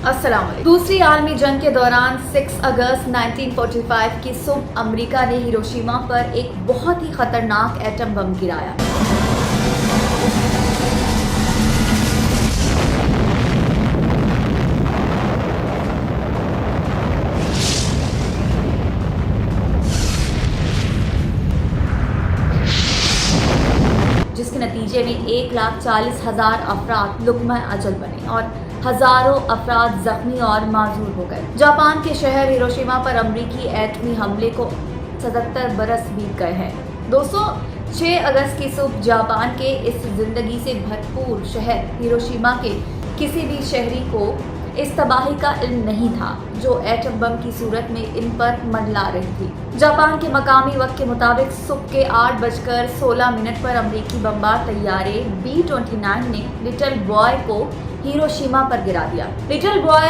अस्सलाम वालेकुम। दूसरी आलमी जंग के दौरान 6 अगस्त 1945 की सुबह अमेरिका ने हिरोशिमा पर एक बहुत ही खतरनाक एटम बम गिराया। जिसके नतीजे में 1,40,000 अफराद लुक़्मा अजल बने और हजारों अफराद जख्मी और माजूर हो गए। जापान के शहर हिरोशिमा पर अमरीकी एटमी हमले को 77 बरस बीत गए हैं। दोस्तों, 6 अगस्त की सुबह जापान के इस जिंदगी से भरपूर शहर हिरोशिमा के किसी भी शहरी को इस तबाही का इल्म नहीं था जो एटम बम की सूरत में इन पर मंडला रही थी। जापान के मकामी वक्त के मुताबिक सुबह के 8:16 पर अमरीकी बमबार तैयारे B-29 ने लिटिल बॉय को हिरोशिमा पर गिरा दिया। लिटिल बॉय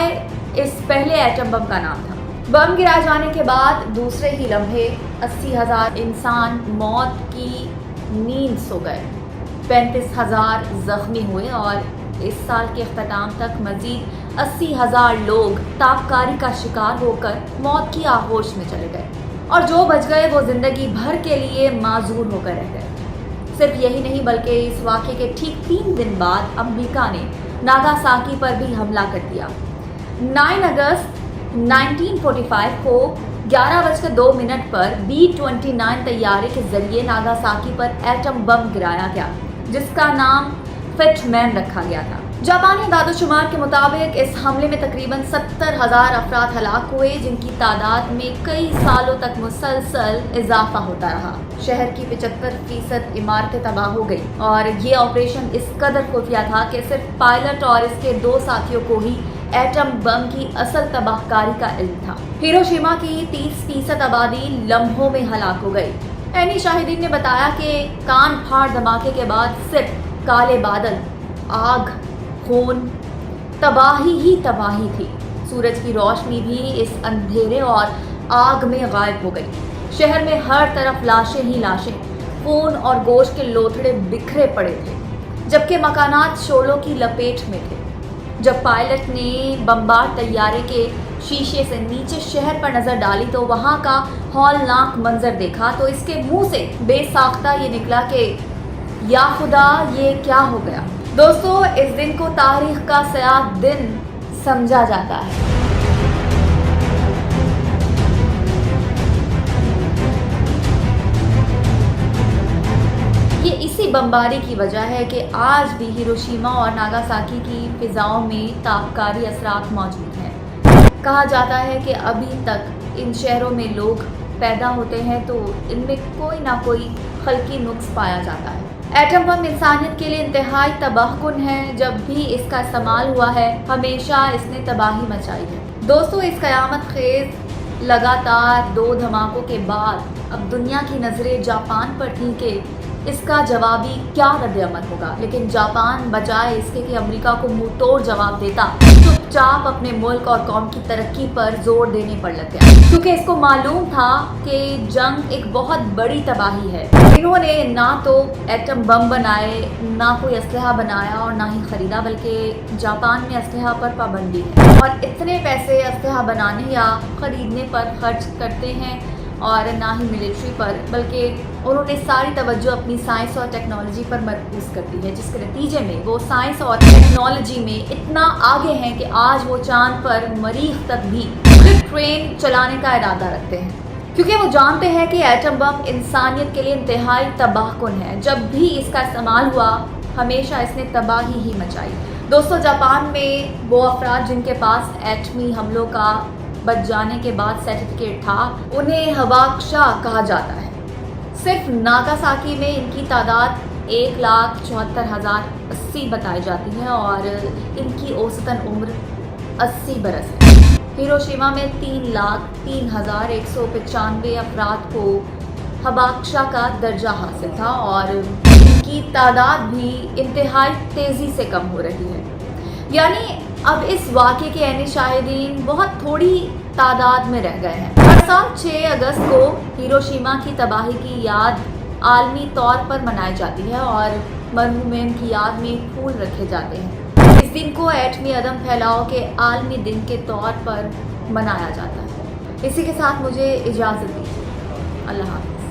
इस पहले एटम बम का नाम था। बम गिराए जाने के बाद दूसरे ही लम्हे 80,000 इंसान मौत की नींद सो गए, 35,000 जख्मी हुए और इस साल के अख्ताम तक मजीद 80,000 लोग ताबकारी का शिकार होकर मौत की आगोश में चले गए और जो बच गए वो जिंदगी भर के लिए माजूर होकर रह गए। सिर्फ यही नहीं बल्कि इस वाक़े के ठीक 3 दिन बाद अमेरिका ने नागासाकी पर भी हमला कर दिया। 9 अगस्त 1945 को 11:02 पर B-29 तैयारे के जरिए नागासाकी पर एटम बम गिराया गया जिसका नाम फिटमैन रखा गया था। जापानी दादोशुमार के मुताबिक इस हमले में तकरीबन 70,000 अफराद हलाक हुए जिनकी तादाद में कई सालों तक मुसलसल इजाफा होता रहा। शहर की 75% इमारतें तबाह हो गई और ये ऑपरेशन इस कदर खुफिया था कि सिर्फ पायलट और इसके 2 साथियों को ही एटम बम की असल तबाहकारी का इल्म था। हिरोशिमा की 30% आबादी लम्हों में हलाक हो गई। ऐनी शाहिदीन ने बताया कि कान फाड़ धमाके के बाद सिर्फ काले बादल, आग, खून, तबाही ही तबाही थी। सूरज की रोशनी भी इस अंधेरे और आग में गायब हो गई। शहर में हर तरफ लाशें ही लाशें, खून और गोश्त के लोथड़े बिखरे पड़े थे जबकि मकानात शोलों की लपेट में थे। जब पायलट ने बमबार तैयारे के शीशे से नीचे शहर पर नजर डाली तो वहां का हौलनाक मंजर देखा तो इसके मुंह से बेसाख्ता ये निकला कि या खुदा, ये क्या हो गया। दोस्तों, इस दिन को तारीख का सयाह दिन समझा जाता है। ये इसी बमबारी की वजह है कि आज भी हिरोशिमा और नागासाकी की फिजाओं में ताबकारी असरात मौजूद हैं। कहा जाता है कि अभी तक इन शहरों में लोग पैदा होते हैं तो इनमें कोई ना कोई खल्की नुक्स पाया जाता है। एटम बम इंसानियत के लिए इंतहाई तबाहकुन है। जब भी इसका इस्तेमाल हुआ है हमेशा इसने तबाही मचाई है। दोस्तों, इस क़यामत खेज़ लगातार 2 धमाकों के बाद अब दुनिया की नज़रें जापान पर थी कि इसका जवाबी क्या रद्द-ए-अमल होगा, लेकिन जापान बजाय इसके कि अमेरिका को मुंह तोड़ जवाब देता चुपचाप अपने मुल्क और कौम की तरक्की पर जोर देने पर लग गया क्योंकि इसको मालूम था कि जंग एक बहुत बड़ी तबाही है। इन्होंने ना तो एटम बम बनाए, ना कोई असलहा बनाया और ना ही खरीदा, बल्कि जापान में असलहा पर पाबंदी है और इतने पैसे असलहा बनाने या खरीदने पर खर्च करते हैं और ना ही मिलिट्री पर, बल्कि उन्होंने सारी तवज्जो अपनी साइंस और टेक्नोलॉजी पर मरकूज कर दी है जिसके नतीजे में वो साइंस और टेक्नोलॉजी में इतना आगे हैं कि आज वो चांद पर मरीख तक भी ट्रेन चलाने का इरादा रखते हैं क्योंकि वो जानते हैं कि एटम बम इंसानियत के लिए इंतहाई तबाहकुन है। जब भी इसका इस्तेमाल हुआ हमेशा इसने तबाही ही मचाई। दोस्तों, जापान में वो अफराद जिनके पास एटमी हमलों का बच जाने के बाद सर्टिफिकेट था उन्हें हवाक्षा कहा जाता है। सिर्फ नागासाकी में इनकी तादाद 1,74,080 बताई जाती है और इनकी औसतन उम्र 80 बरस है। हिरोशिमा में 3,03,195 अफराद को हवाक्षा का दर्जा हासिल था और इनकी तादाद भी इंतहाई तेज़ी से कम हो रही है। यानी अब इस वाक़े के ऐनी शाहिदीन बहुत थोड़ी तादाद में रह गए हैं। हर साल 6 अगस्त को हिरोशिमा की तबाही की याद आलमी तौर पर मनाई जाती है और मरहूमैन की याद में फूल रखे जाते हैं। اس دن کو ایٹمی عدم پھیلاؤ کے عالمی دن کے طور پر منایا جاتا ہے۔ اسی کے ساتھ مجھے اجازت دیجیے، اللہ حافظ۔